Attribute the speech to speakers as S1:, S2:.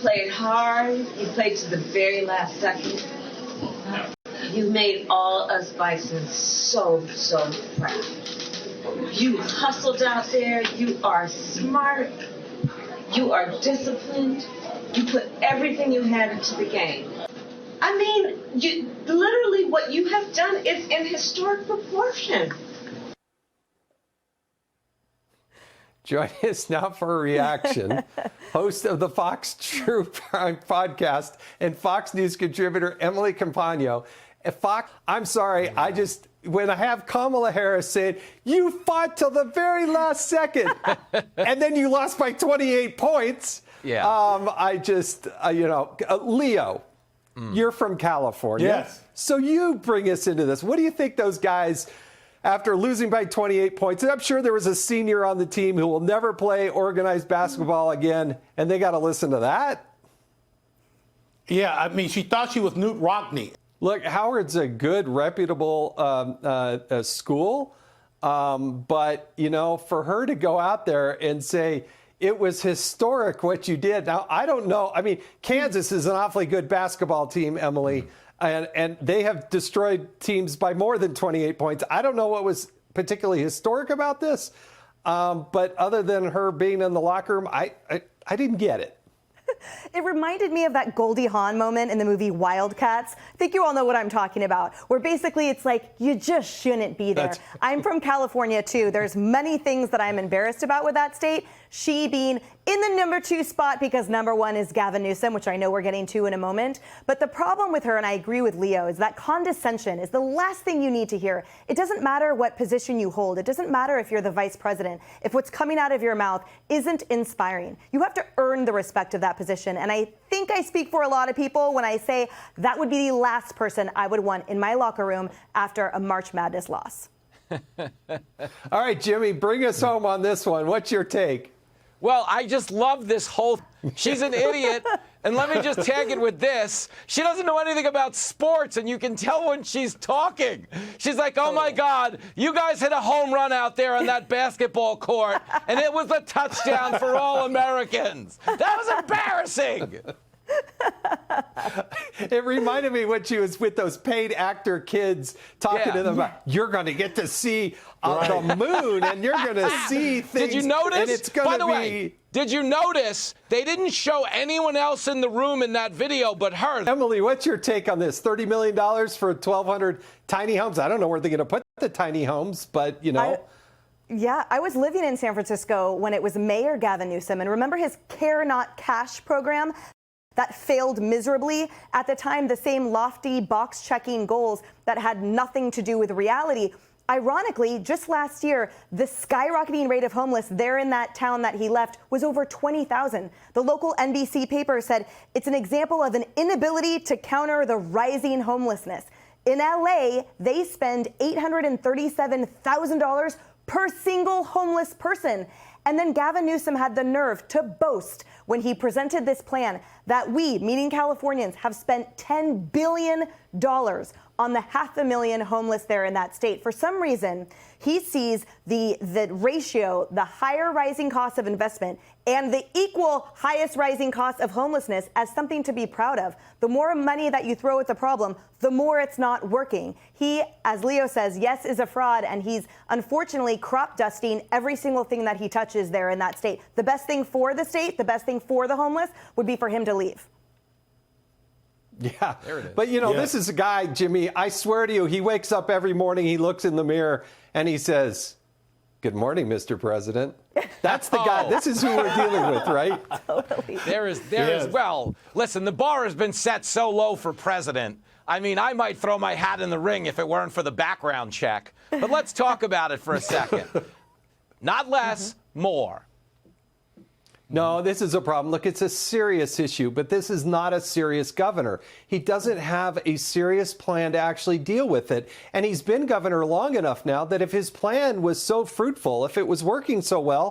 S1: played hard. You played to the very last second. You made all us Bisons so proud. You hustled out there. You are smart. You are disciplined. You put everything you had into the game. I mean, literally what you have done is in historic proportion.
S2: Joining us now for a reaction, host of the Fox True Crime podcast and Fox News contributor Emily Compagno. Fox, I'm sorry, when I have Kamala Harris saying, you fought till the very last second, and then you lost by 28 points.
S3: Yeah.
S2: Leo, you're from California.
S4: Yes.
S2: So you bring us into this. What do you think those guys, after losing by 28 points, and I'm sure there was a senior on the team who will never play organized basketball again, and they got to listen to that?
S4: Yeah, I mean, she thought she was Newt Rockney.
S2: Look, Howard's a good, reputable school, but, for her to go out there and say it was historic what you did. Now, I don't know. I mean, Kansas is an awfully good basketball team, Emily, and they have destroyed teams by more than 28 points. I don't know what was particularly historic about this, but other than her being in the locker room, I didn't get it.
S5: It reminded me of that Goldie Hawn moment in the movie Wildcats. I think you all know what I'm talking about, where basically it's like, you just shouldn't be there. I'm from California, too. There's many things that I'm embarrassed about with that state. She being in the number 2 spot because number 1 is Gavin Newsom, which I know we're getting to in a moment. But the problem with her, and I agree with Leo, is that condescension is the last thing you need to hear. It doesn't matter what position you hold. It doesn't matter if you're the vice president. If what's coming out of your mouth isn't inspiring, you have to earn the respect of that position. And I think I speak for a lot of people when I say that would be the last person I would want in my locker room after a March Madness loss.
S2: All right, Jimmy, bring us home on this one. What's your take?
S3: Well, I just love this whole. She's an idiot. And let me just tag it with this. She doesn't know anything about sports, and you can tell when she's talking. She's like, oh, my God, you guys hit a home run out there on that basketball court, and it was a touchdown for all Americans. That was embarrassing.
S2: It reminded me when she was with those paid actor kids talking to them about, you're going to get to see the moon and you're going to see things.
S3: Did you notice?
S2: And it's going
S3: By the
S2: be...
S3: way, did you notice they didn't show anyone else in the room in that video but her?
S2: Emily, what's your take on this? $30 million for 1,200 tiny homes? I don't know where they're going to put the tiny homes, but,
S5: Yeah, I was living in San Francisco when it was Mayor Gavin Newsom, and remember his Care Not Cash program? That failed miserably. At the time, the same lofty box-checking goals that had nothing to do with reality. Ironically, just last year, the skyrocketing rate of homeless there in that town that he left was over 20,000. The local NBC paper said it's an example of an inability to counter the rising homelessness. In LA, they spend $837,000 per single homeless person. And then Gavin Newsom had the nerve to boast when he presented this plan that we, meaning Californians, have spent $10 billion on the 500,000 homeless there in that state. For some reason, he sees the ratio, the higher rising cost of investment and the equal highest rising cost of homelessness as something to be proud of. The more money that you throw at the problem, the more it's not working. He, as Leo says, yes, is a fraud, and he's unfortunately crop dusting every single thing that he touches there in that state. The best thing for the state, the best thing for the homeless would be for him to leave.
S2: Yeah,
S3: there it is.
S2: But this is a guy, Jimmy, I swear to you, he wakes up every morning, he looks in the mirror and he says, good morning, Mr. President. That's the guy. This is who we're dealing with, right?
S5: Totally.
S3: There is, well, listen, the bar has been set so low for president. I mean, I might throw my hat in the ring if it weren't for the background check. But let's talk about it for a second. Not less, more.
S2: No, this is a problem. Look, it's a serious issue, but this is not a serious governor. He doesn't have a serious plan to actually deal with it. And he's been governor long enough now that if his plan was so fruitful, if it was working so well,